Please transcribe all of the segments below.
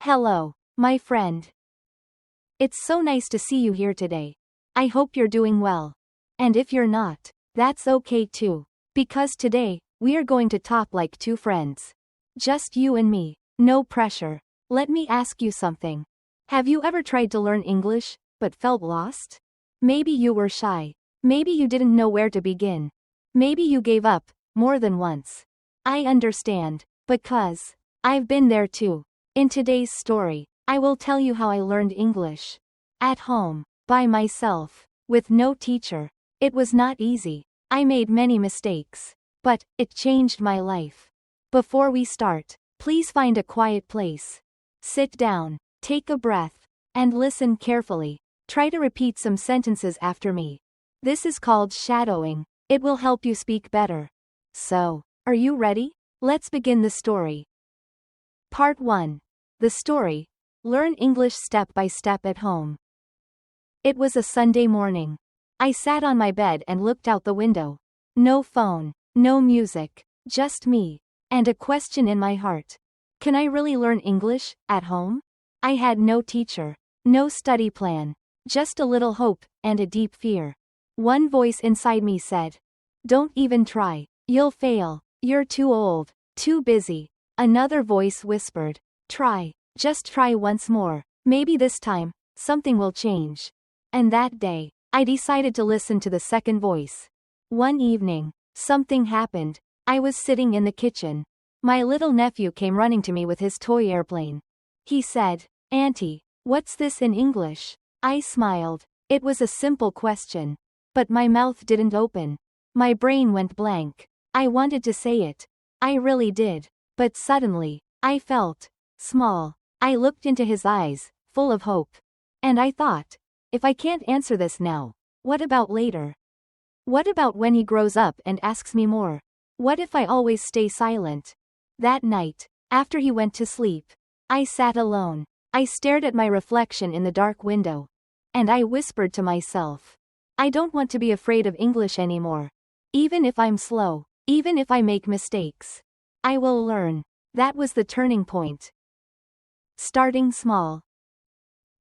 Hello, my friend. It's so nice to see you here today. I hope you're doing well. And if you're not, that's okay too. Because today, we are going to talk like two friends. Just you and me, no pressure. Let me ask you something. Have you ever tried to learn English, but felt lost? Maybe you were shy. Maybe you didn't know where to begin. Maybe you gave up, more than once. I understand, because I've been there too. In today's story, I will tell you how I learned English. At home, by myself, with no teacher. It was not easy. I made many mistakes. But it changed my life. Before we start, please find a quiet place. Sit down, take a breath, and listen carefully. Try to repeat some sentences after me. This is called shadowing. It will help you speak better. So, are you ready? Let's begin the story. Part 1. The story. Learn English step by step at home. It was a Sunday morning. I sat on my bed and looked out the window. No phone, no music, just me, and a question in my heart. Can I really learn English, at home? I had no teacher, no study plan, just a little hope, and a deep fear. One voice inside me said, "Don't even try, you'll fail, you're too old, too busy." Another voice whispered, "Try, just try once more, maybe this time, something will change." And that day, I decided to listen to the second voice. One evening, something happened. I was sitting in the kitchen. My little nephew came running to me with his toy airplane. He said, "Auntie, what's this in English?" I smiled. It was a simple question. But my mouth didn't open. My brain went blank. I wanted to say it. I really did. But suddenly, I felt small. I looked into his eyes, full of hope. And I thought, if I can't answer this now, what about later? What about when he grows up and asks me more? What if I always stay silent? That night, after he went to sleep, I sat alone. I stared at my reflection in the dark window. And I whispered to myself, I don't want to be afraid of English anymore. Even if I'm slow, even if I make mistakes, I will learn. That was the turning point. Starting small.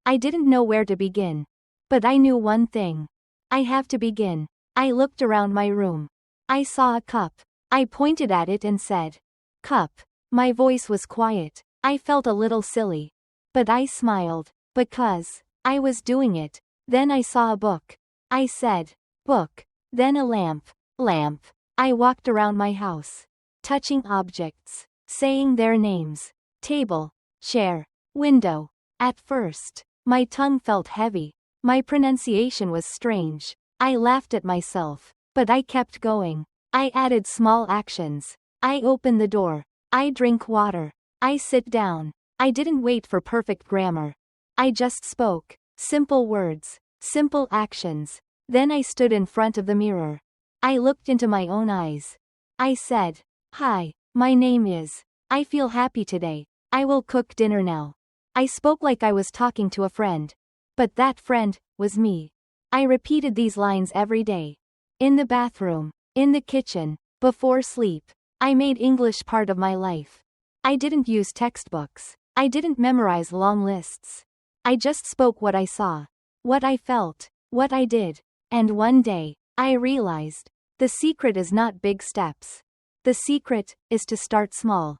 I didn't know where to begin. But I knew one thing. I have to begin. I looked around my room. I saw a cup. I pointed at it and said, "Cup." My voice was quiet. I felt a little silly. But I smiled, because I was doing it. Then I saw a book. I said, "Book." Then a lamp. Lamp. I walked around my house, touching objects, saying their names. Table, chair, window. At first, my tongue felt heavy. My pronunciation was strange. I laughed at myself. But I kept going. I added small actions. I open the door. I drink water. I sit down. I didn't wait for perfect grammar. I just spoke. Simple words. Simple actions. Then I stood in front of the mirror. I looked into my own eyes. I said, "Hi, my name is. I feel happy today. I will cook dinner now." I spoke like I was talking to a friend. But that friend was me. I repeated these lines every day. In the bathroom, in the kitchen, before sleep. I made English part of my life. I didn't use textbooks. I didn't memorize long lists. I just spoke what I saw, what I felt, what I did. And one day, I realized, the secret is not big steps. The secret is to start small.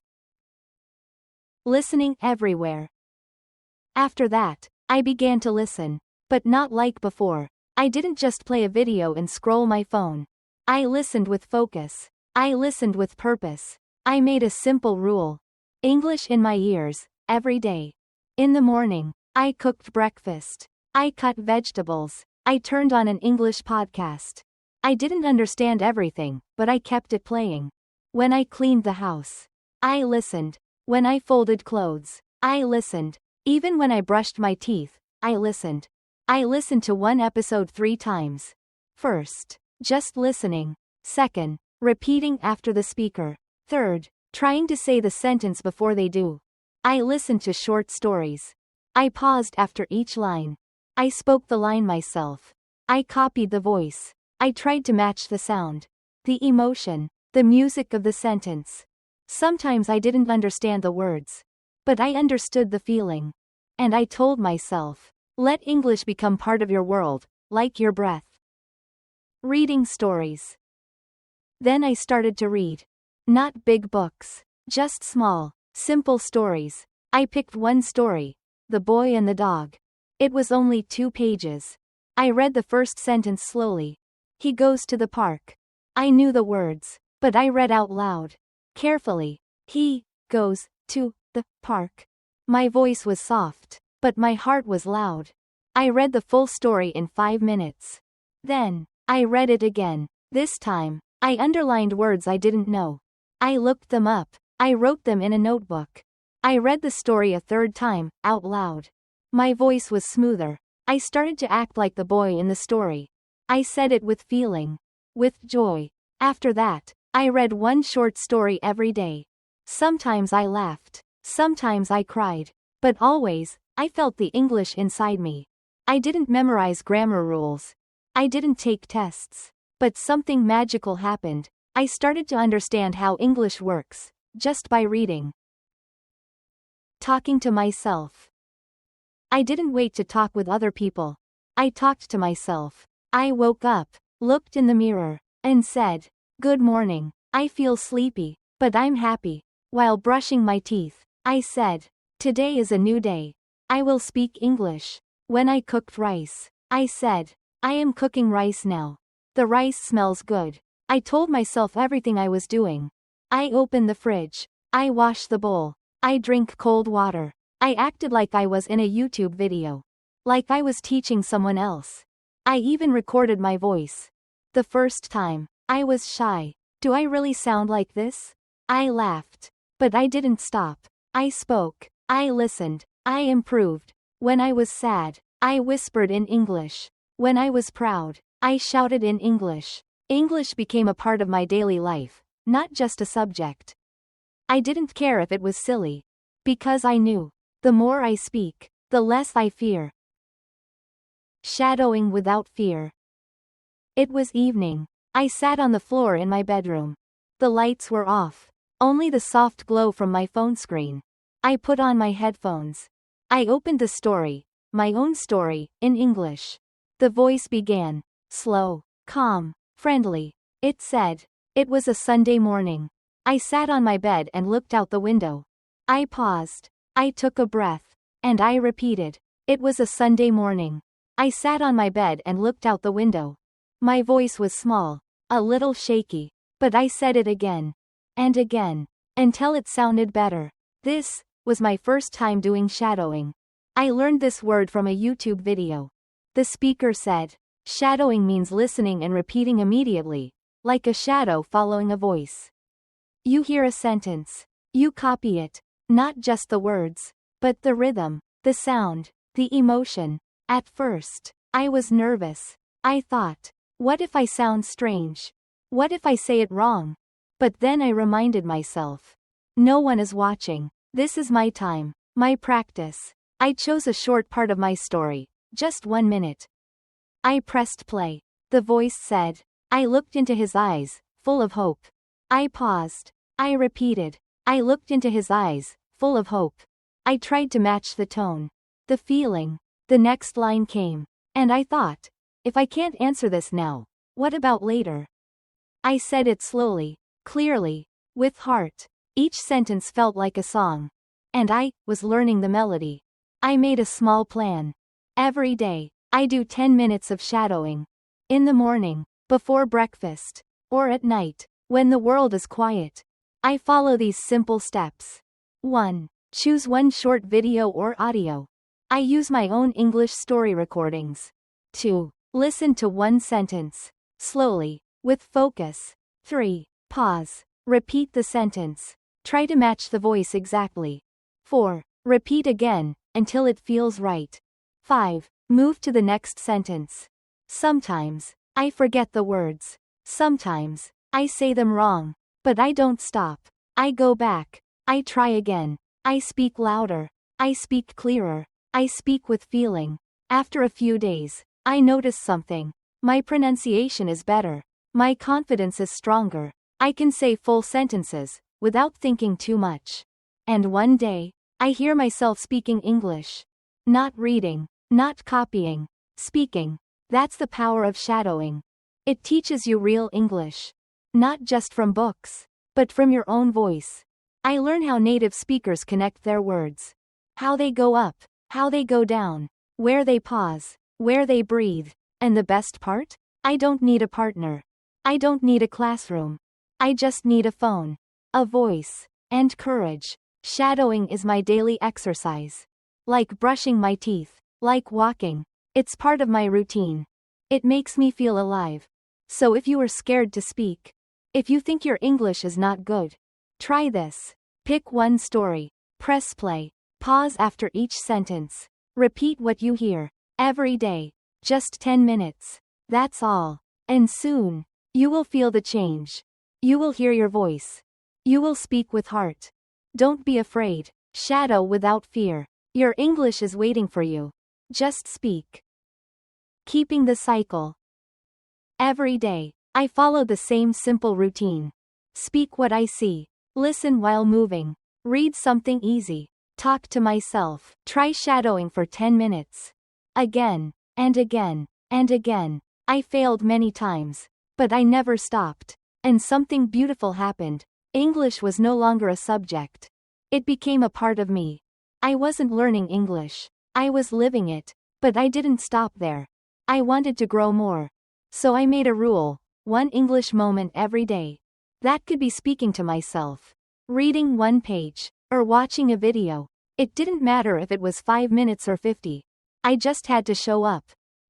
Listening everywhere. After that, I began to listen. But not like before. I didn't just play a video and scroll my phone. I listened with focus. I listened with purpose. I made a simple rule. English in my ears, every day. In the morning, I cooked breakfast. I cut vegetables. I turned on an English podcast. I didn't understand everything, but I kept it playing. When I cleaned the house, I listened. When I folded clothes, I listened. Even when I brushed my teeth, I listened. I listened to one episode 3 times. First, just listening. Second, repeating after the speaker. Third, trying to say the sentence before they do. I listened to short stories. I paused after each line. I spoke the line myself. I copied the voice. I tried to match the sound, the emotion, the music of the sentence. Sometimes I didn't understand the words. but I understood the feeling. And I told myself, let English become part of your world, like your breath. Reading stories. Then I started to read. Not big books, just small, simple stories. I picked one story, The Boy and the Dog. It was only 2 pages. I read the first sentence slowly. He goes to the park. I knew the words, but I read out loud. Carefully. He goes to the park. My voice was soft, but my heart was loud. I read the full story in 5 minutes. Then, I read it again. This time, I underlined words I didn't know. I looked them up. I wrote them in a notebook. I read the story a 3rd time, out loud. My voice was smoother. I started to act like the boy in the story. I said it with feeling. With joy. After that, I read one short story every day. Sometimes I laughed. Sometimes I cried. But always, I felt the English inside me. I didn't memorize grammar rules. I didn't take tests. But something magical happened. I started to understand how English works, just by reading. Talking to myself. I didn't wait to talk with other people. I talked to myself. I woke up, looked in the mirror, and said, "Good morning. I feel sleepy, but I'm happy." While brushing my teeth, I said, "Today is a new day. I will speak English." When I cooked rice, I said, "I am cooking rice now. The rice smells good." I told myself everything I was doing. I open the fridge. I wash the bowl. I drink cold water. I acted like I was in a YouTube video. Like I was teaching someone else. I even recorded my voice. The first time, I was shy. Do I really sound like this? I laughed. But I didn't stop. I spoke. I listened. I improved. When I was sad, I whispered in English. When I was proud, I shouted in English. English became a part of my daily life, not just a subject. I didn't care if it was silly. Because I knew, the more I speak, the less I fear. Shadowing without fear. It was evening. I sat on the floor in my bedroom. The lights were off. Only the soft glow from my phone screen. I put on my headphones. I opened the story, my own story, in English. The voice began. Slow, calm, friendly. It said, it was a Sunday morning. I sat on my bed and looked out the window. I paused. I took a breath. And I repeated. It was a Sunday morning. I sat on my bed and looked out the window. My voice was small, a little shaky, but I said it again. And again. Until it sounded better. This was my first time doing shadowing. I learned this word from a YouTube video. The speaker said, shadowing means listening and repeating immediately, like a shadow following a voice. You hear a sentence. You copy it. Not just the words, but the rhythm, the sound, the emotion. At first, I was nervous. I thought, what if I sound strange? What if I say it wrong? But then I reminded myself. No one is watching. This is my time, my practice. I chose a short part of my story, just 1 minute. I pressed play. The voice said. I looked into his eyes, full of hope. I paused. I repeated. I looked into his eyes, full of hope. I tried to match the tone. The feeling. The next line came. And I thought, if I can't answer this now, what about later? I said it slowly, clearly, with heart. Each sentence felt like a song. And I was learning the melody. I made a small plan. Every day, I do 10 minutes of shadowing. In the morning, before breakfast, or at night, when the world is quiet. I follow these simple steps. 1. Choose one short video or audio. I use my own English story recordings. 2. Listen to one sentence. Slowly, with focus. 3. Pause. Repeat the sentence. Try to match the voice exactly. 4. Repeat again, until it feels right. 5. Move to the next sentence. Sometimes, I forget the words. Sometimes, I say them wrong. But I don't stop. I go back. I try again. I speak louder. I speak clearer. I speak with feeling. After a few days, I notice something. My pronunciation is better. My confidence is stronger. I can say full sentences, without thinking too much. And one day, I hear myself speaking English. Not reading. Not copying. Speaking. That's the power of shadowing. It teaches you real English. Not just from books, but from your own voice. I learn how native speakers connect their words. How they go up, how they go down, where they pause, where they breathe. And the best part? I don't need a partner. I don't need a classroom. I just need a phone, a voice, and courage. Shadowing is my daily exercise. Like brushing my teeth, like walking. It's part of my routine. It makes me feel alive. So if you are scared to speak, if you think your English is not good, try this. Pick one story. Press play. Pause after each sentence. Repeat what you hear. Every day. Just 10 minutes. That's all. And soon, you will feel the change. You will hear your voice. You will speak with heart. Don't be afraid. Shadow without fear. Your English is waiting for you. Just speak. Keeping the cycle. Every day, I follow the same simple routine. Speak what I see. Listen while moving. Read something easy. Talk to myself. Try shadowing for 10 minutes. Again, and again, and again. I failed many times. But I never stopped. And something beautiful happened. English was no longer a subject. It became a part of me. I wasn't learning English. I was living it. But I didn't stop there. I wanted to grow more. So I made a rule. One English moment every day. That could be speaking to myself. Reading one page. Or watching a video. It didn't matter if it was 5 minutes or 50. I just had to show up.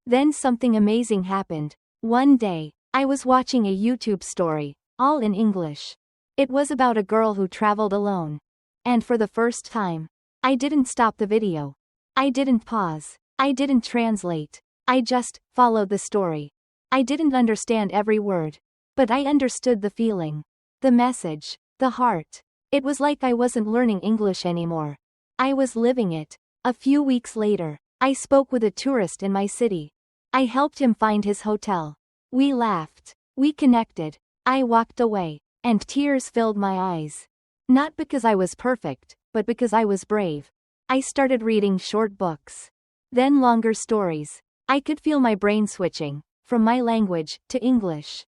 Then something amazing happened. One day, I was watching a YouTube story, all in English. It was about a girl who traveled alone. And for the first time, I didn't stop the video. I didn't pause. I didn't translate. I just followed the story. I didn't understand every word. But I understood the feeling. The message. The heart. It was like I wasn't learning English anymore. I was living it. A few weeks later, I spoke with a tourist in my city. I helped him find his hotel. We laughed. We connected. I walked away. And tears filled my eyes. Not because I was perfect, but because I was brave. I started reading short books. Then longer stories. I could feel my brain switching from my language to English.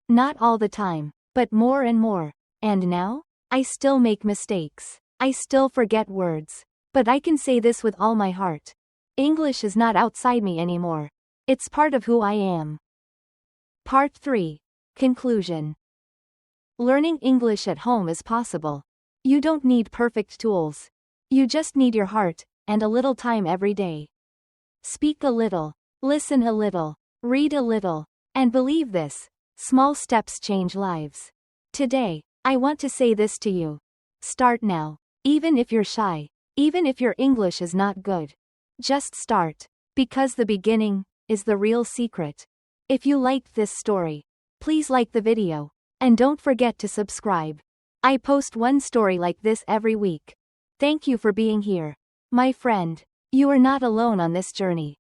Not all the time, but more and more. And now, I still make mistakes. I still forget words. But I can say this with all my heart. English is not outside me anymore. It's part of who I am. Part 3. Conclusion. Learning English at home is possible. You don't need perfect tools. You just need your heart, and a little time every day. Speak a little. Listen a little. Read a little. And believe this, small steps change lives. Today, I want to say this to you. Start now. Even if you're shy. Even if your English is not good. Just start. Because the beginning is the real secret. If you liked this story, please like the video. And don't forget to subscribe. I post one story like this every week. Thank you for being here. My friend, you are not alone on this journey.